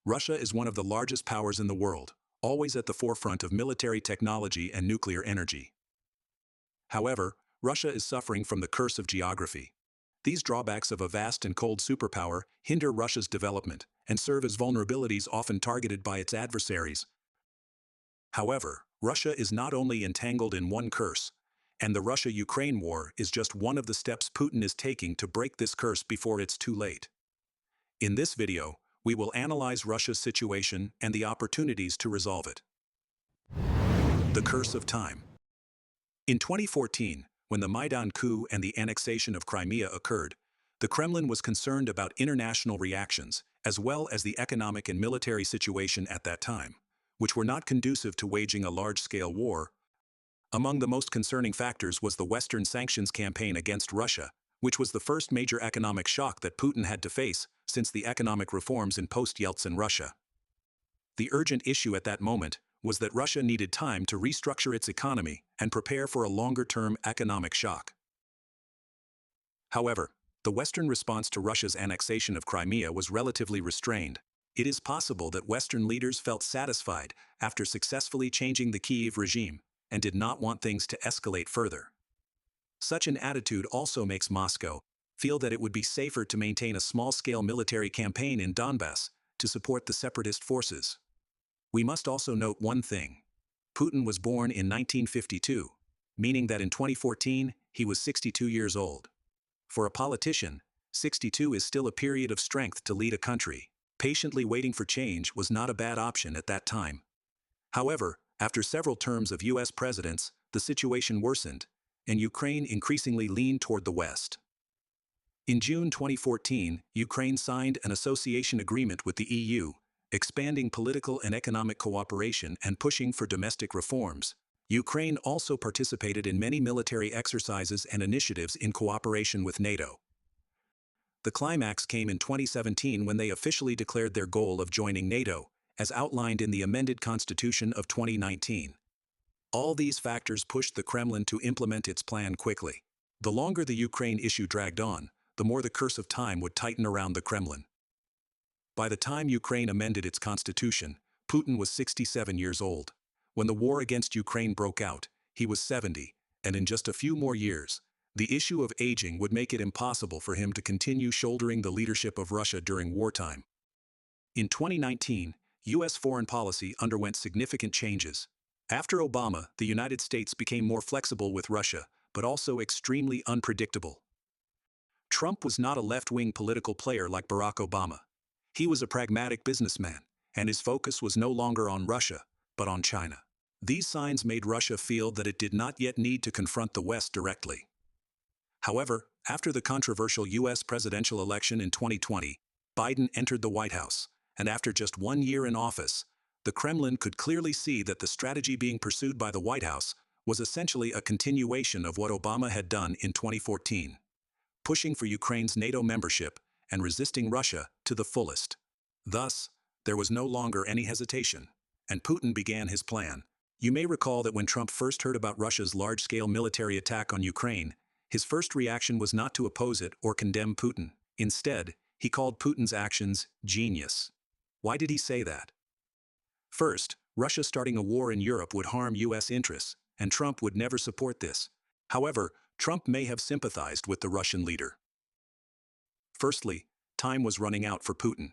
Russia is one of the largest powers in the world, always at the forefront of military technology and nuclear energy. However, Russia is suffering from the curse of geography. These drawbacks of a vast and cold superpower hinder Russia's development and serve as vulnerabilities often targeted by its adversaries. However, Russia is not only entangled in one curse, and the Russia-Ukraine war is just one of the steps Putin is taking to break this curse before it's too late. In this video, we will analyze Russia's situation and the opportunities to resolve it. The curse of time. In 2014, when the Maidan coup and the annexation of Crimea occurred, the Kremlin was concerned about international reactions, as well as the economic and military situation at that time, which were not conducive to waging a large-scale war. Among the most concerning factors was the Western sanctions campaign against Russia, which was the first major economic shock that Putin had to face since the economic reforms in post-Yeltsin Russia. The urgent issue at that moment was that Russia needed time to restructure its economy and prepare for a longer-term economic shock. However, the Western response to Russia's annexation of Crimea was relatively restrained. It is possible that Western leaders felt satisfied after successfully changing the Kyiv regime and did not want things to escalate further. Such an attitude also makes Moscow feel that it would be safer to maintain a small-scale military campaign in Donbass to support the separatist forces. We must also note one thing. Putin was born in 1952, meaning that in 2014 he was 62 years old. For a politician, 62 is still a period of strength to lead a country. Patiently waiting for change was not a bad option at that time. However, after several terms of US presidents, the situation worsened, and Ukraine increasingly leaned toward the West. In June 2014, Ukraine signed an association agreement with the EU, expanding political and economic cooperation and pushing for domestic reforms. Ukraine also participated in many military exercises and initiatives in cooperation with NATO. The climax came in 2017 when they officially declared their goal of joining NATO, as outlined in the amended Constitution of 2019. All these factors pushed the Kremlin to implement its plan quickly. The longer the Ukraine issue dragged on, the more the curse of time would tighten around the Kremlin. By the time Ukraine amended its constitution, Putin was 67 years old. When the war against Ukraine broke out, he was 70, and in just a few more years, the issue of aging would make it impossible for him to continue shouldering the leadership of Russia during wartime. In 2019, US foreign policy underwent significant changes. After Obama, the United States became more flexible with Russia, but also extremely unpredictable. Trump was not a left-wing political player like Barack Obama. He was a pragmatic businessman, and his focus was no longer on Russia, but on China. These signs made Russia feel that it did not yet need to confront the West directly. However, after the controversial US presidential election in 2020, Biden entered the White House, and after just 1 year in office, the Kremlin could clearly see that the strategy being pursued by the White House was essentially a continuation of what Obama had done in 2014, pushing for Ukraine's NATO membership and resisting Russia to the fullest. Thus, there was no longer any hesitation, and Putin began his plan. You may recall that when Trump first heard about Russia's large-scale military attack on Ukraine, his first reaction was not to oppose it or condemn Putin. Instead, he called Putin's actions genius. Why did he say that? First, Russia starting a war in Europe would harm US interests, and Trump would never support this. However, Trump may have sympathized with the Russian leader. Firstly, time was running out for Putin.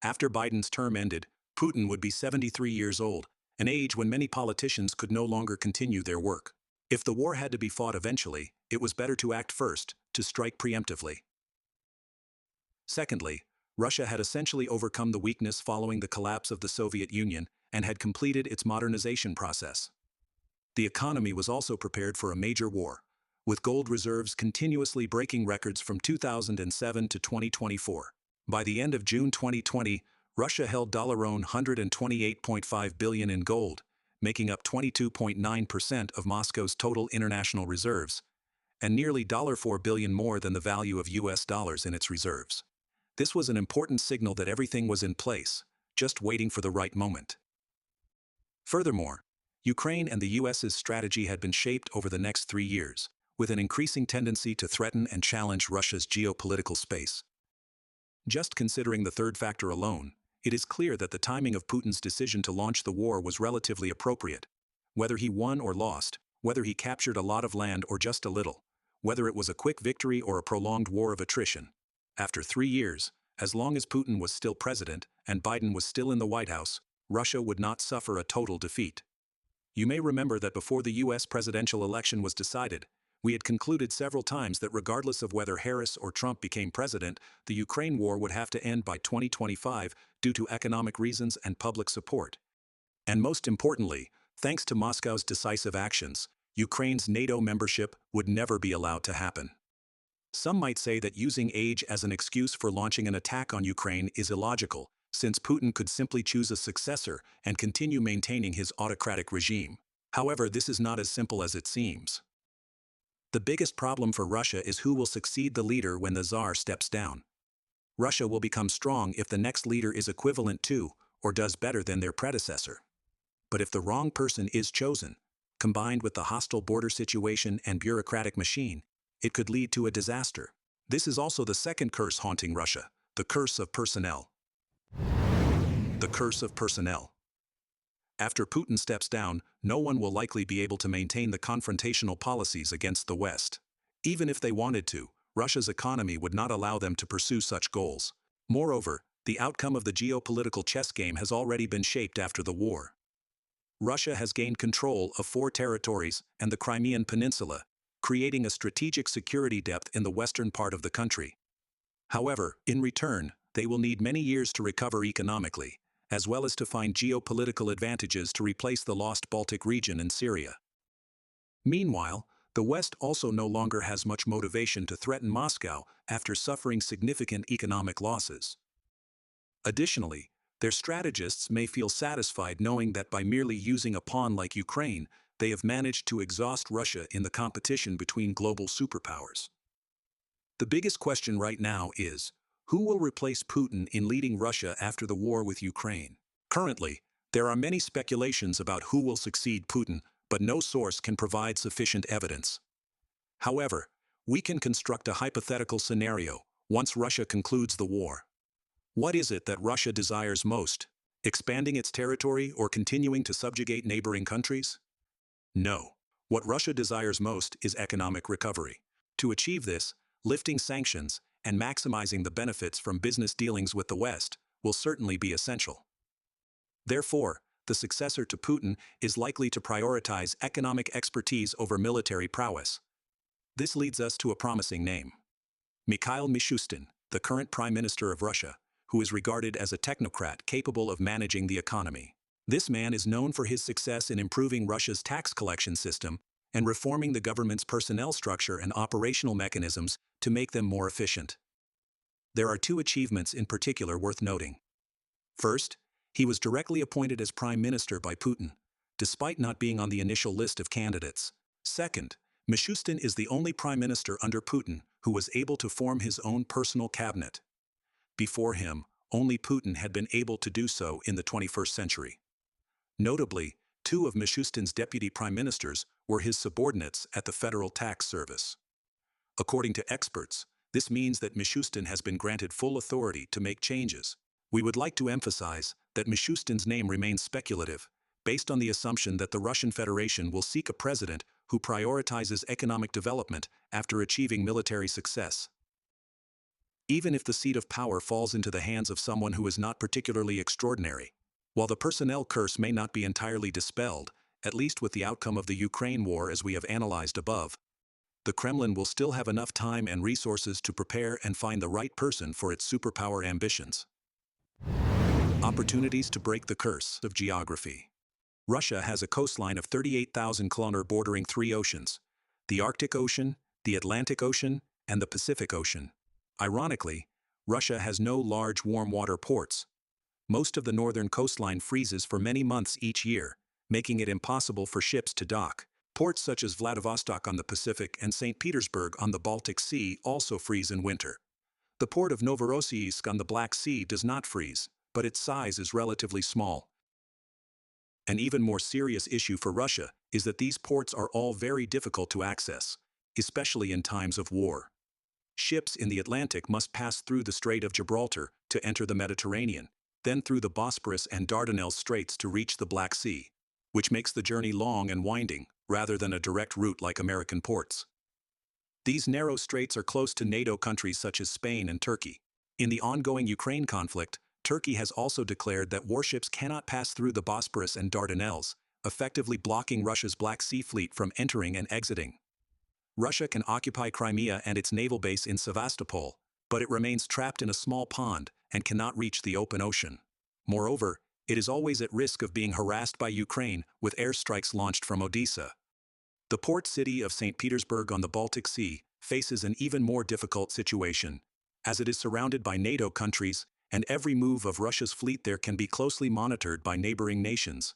After Biden's term ended, Putin would be 73 years old, an age when many politicians could no longer continue their work. If the war had to be fought eventually, it was better to act first, to strike preemptively. Secondly, Russia had essentially overcome the weakness following the collapse of the Soviet Union and had completed its modernization process. The economy was also prepared for a major war, with gold reserves continuously breaking records from 2007 to 2024. By the end of June 2020, Russia held $128.5 billion in gold, making up 22.9% of Moscow's total international reserves, and nearly $4 billion more than the value of US dollars in its reserves. This was an important signal that everything was in place, just waiting for the right moment. Furthermore, Ukraine and the US's strategy had been shaped over the next 3 years, with an increasing tendency to threaten and challenge Russia's geopolitical space. Just considering the third factor alone, it is clear that the timing of Putin's decision to launch the war was relatively appropriate. Whether he won or lost, whether he captured a lot of land or just a little, whether it was a quick victory or a prolonged war of attrition. After 3 years, as long as Putin was still president and Biden was still in the White House, Russia would not suffer a total defeat. You may remember that before the US presidential election was decided, we had concluded several times that regardless of whether Harris or Trump became president, the Ukraine war would have to end by 2025 due to economic reasons and public support. And most importantly, thanks to Moscow's decisive actions, Ukraine's NATO membership would never be allowed to happen. Some might say that using age as an excuse for launching an attack on Ukraine is illogical, since Putin could simply choose a successor and continue maintaining his autocratic regime. However, this is not as simple as it seems. The biggest problem for Russia is who will succeed the leader when the Tsar steps down. Russia will become strong if the next leader is equivalent to, or does better than their predecessor. But if the wrong person is chosen, combined with the hostile border situation and bureaucratic machine, it could lead to a disaster. This is also the second curse haunting Russia, the curse of personnel. The curse of personnel. After Putin steps down, no one will likely be able to maintain the confrontational policies against the West. Even if they wanted to, Russia's economy would not allow them to pursue such goals. Moreover, the outcome of the geopolitical chess game has already been shaped after the war. Russia has gained control of 4 territories and the Crimean Peninsula, creating a strategic security depth in the western part of the country. However, in return, they will need many years to recover economically, as well as to find geopolitical advantages to replace the lost Baltic region and Syria. Meanwhile, the West also no longer has much motivation to threaten Moscow after suffering significant economic losses. Additionally, their strategists may feel satisfied knowing that by merely using a pawn like Ukraine, they have managed to exhaust Russia in the competition between global superpowers. The biggest question right now is, who will replace Putin in leading Russia after the war with Ukraine? Currently, there are many speculations about who will succeed Putin, but no source can provide sufficient evidence. However, we can construct a hypothetical scenario once Russia concludes the war. What is it that Russia desires most? Expanding its territory or continuing to subjugate neighboring countries? No. What Russia desires most is economic recovery. To achieve this, lifting sanctions and maximizing the benefits from business dealings with the West will certainly be essential. Therefore, the successor to Putin is likely to prioritize economic expertise over military prowess. This leads us to a promising name. Mikhail Mishustin, the current Prime Minister of Russia, who is regarded as a technocrat capable of managing the economy. This man is known for his success in improving Russia's tax collection system and reforming the government's personnel structure and operational mechanisms to make them more efficient. There are 2 achievements in particular worth noting. First, he was directly appointed as Prime Minister by Putin, despite not being on the initial list of candidates. Second, Mishustin is the only Prime Minister under Putin who was able to form his own personal cabinet. Before him, only Putin had been able to do so in the 21st century. Notably, 2 of Mishustin's deputy prime ministers were his subordinates at the Federal Tax Service. According to experts, this means that Mishustin has been granted full authority to make changes. We would like to emphasize that Mishustin's name remains speculative, based on the assumption that the Russian Federation will seek a president who prioritizes economic development after achieving military success. Even if the seat of power falls into the hands of someone who is not particularly extraordinary, while the personnel curse may not be entirely dispelled, at least with the outcome of the Ukraine war as we have analyzed above, the Kremlin will still have enough time and resources to prepare and find the right person for its superpower ambitions. Opportunities to break the curse of geography. Russia has a coastline of 38,000 km bordering 3 oceans: the Arctic Ocean, the Atlantic Ocean, and the Pacific Ocean. Ironically, Russia has no large warm water ports. Most of the northern coastline freezes for many months each year, making it impossible for ships to dock. Ports such as Vladivostok on the Pacific and St. Petersburg on the Baltic Sea also freeze in winter. The port of Novorossiysk on the Black Sea does not freeze, but its size is relatively small. An even more serious issue for Russia is that these ports are all very difficult to access, especially in times of war. Ships in the Atlantic must pass through the Strait of Gibraltar to enter the Mediterranean, then through the Bosporus and Dardanelles Straits to reach the Black Sea, which makes the journey long and winding, rather than a direct route like American ports. These narrow straits are close to NATO countries such as Spain and Turkey. In the ongoing Ukraine conflict, Turkey has also declared that warships cannot pass through the Bosporus and Dardanelles, effectively blocking Russia's Black Sea fleet from entering and exiting. Russia can occupy Crimea and its naval base in Sevastopol, but it remains trapped in a small pond and cannot reach the open ocean. Moreover, it is always at risk of being harassed by Ukraine with airstrikes launched from Odessa. The port city of St. Petersburg on the Baltic Sea faces an even more difficult situation, as it is surrounded by NATO countries, and every move of Russia's fleet there can be closely monitored by neighboring nations.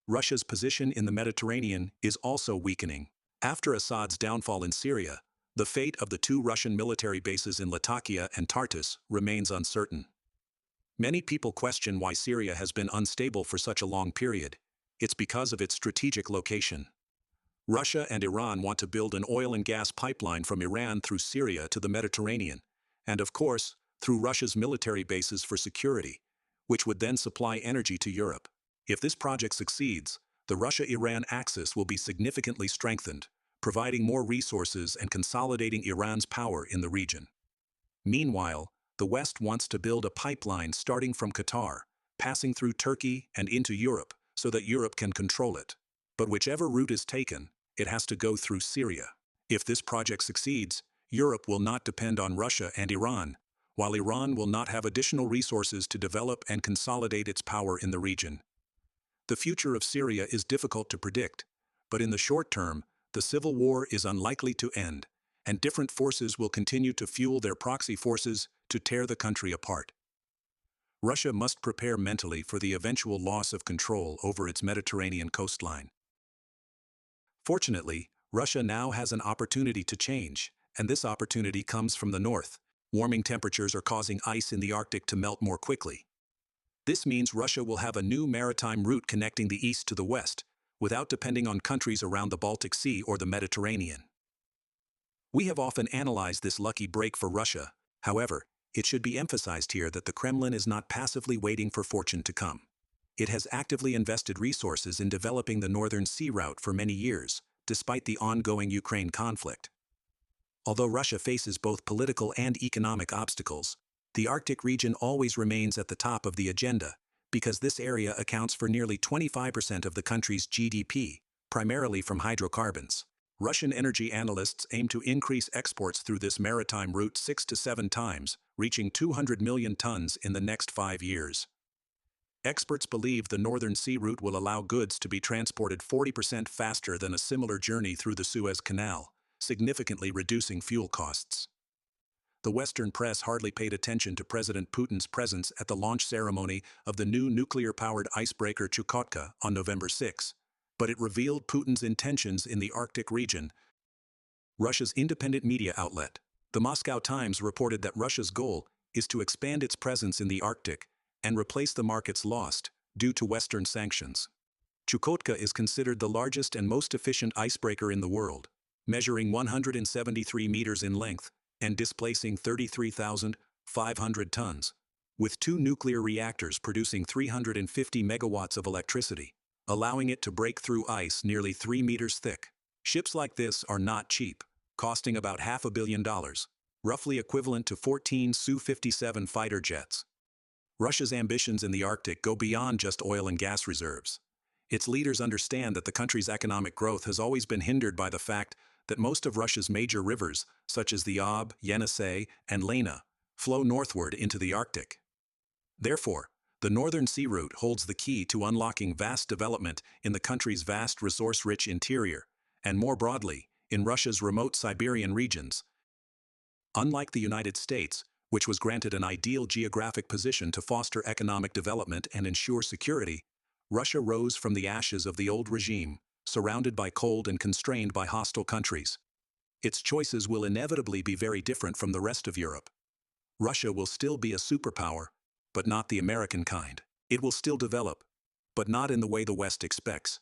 Russia's position in the Mediterranean is also weakening. After Assad's downfall in Syria, the fate of the two Russian military bases in Latakia and Tartus remains uncertain. Many people question why Syria has been unstable for such a long period. It's because of its strategic location. Russia and Iran want to build an oil and gas pipeline from Iran through Syria to the Mediterranean, and of course, through Russia's military bases for security, which would then supply energy to Europe. If this project succeeds, the Russia-Iran axis will be significantly strengthened, providing more resources and consolidating Iran's power in the region. Meanwhile, the West wants to build a pipeline starting from Qatar, passing through Turkey and into Europe, so that Europe can control it. But whichever route is taken, it has to go through Syria. If this project succeeds, Europe will not depend on Russia and Iran, while Iran will not have additional resources to develop and consolidate its power in the region. The future of Syria is difficult to predict, but in the short term, the civil war is unlikely to end, and different forces will continue to fuel their proxy forces to tear the country apart. Russia must prepare mentally for the eventual loss of control over its Mediterranean coastline. Fortunately, Russia now has an opportunity to change, and this opportunity comes from the north. Warming temperatures are causing ice in the Arctic to melt more quickly. This means Russia will have a new maritime route connecting the east to the west, without depending on countries around the Baltic Sea or the Mediterranean. We have often analyzed this lucky break for Russia. However, it should be emphasized here that the Kremlin is not passively waiting for fortune to come. It has actively invested resources in developing the Northern Sea route for many years, despite the ongoing Ukraine conflict. Although Russia faces both political and economic obstacles, the Arctic region always remains at the top of the agenda, because this area accounts for nearly 25% of the country's GDP, primarily from hydrocarbons. Russian energy analysts aim to increase exports through this maritime route 6 to 7 times, reaching 200 million tons in the next 5 years. Experts believe the Northern Sea route will allow goods to be transported 40% faster than a similar journey through the Suez Canal, significantly reducing fuel costs. The Western press hardly paid attention to President Putin's presence at the launch ceremony of the new nuclear-powered icebreaker Chukotka on November 6, but it revealed Putin's intentions in the Arctic region. Russia's independent media outlet, the Moscow Times, reported that Russia's goal is to expand its presence in the Arctic and replace the markets lost due to Western sanctions. Chukotka is considered the largest and most efficient icebreaker in the world, measuring 173 meters in length and displacing 33,500 tons, with 2 nuclear reactors producing 350 megawatts of electricity, allowing it to break through ice nearly 3 meters thick. Ships like this are not cheap, costing about $500 million, roughly equivalent to 14 Su-57 fighter jets. Russia's ambitions in the Arctic go beyond just oil and gas reserves. Its leaders understand that the country's economic growth has always been hindered by the fact that most of Russia's major rivers, such as the Ob, Yenisei, and Lena, flow northward into the Arctic. Therefore, the Northern Sea route holds the key to unlocking vast development in the country's vast resource-rich interior, and more broadly, in Russia's remote Siberian regions. Unlike the United States, which was granted an ideal geographic position to foster economic development and ensure security, Russia rose from the ashes of the old regime, surrounded by cold and constrained by hostile countries. Its choices will inevitably be very different from the rest of Europe. Russia will still be a superpower, but not the American kind. It will still develop, but not in the way the West expects.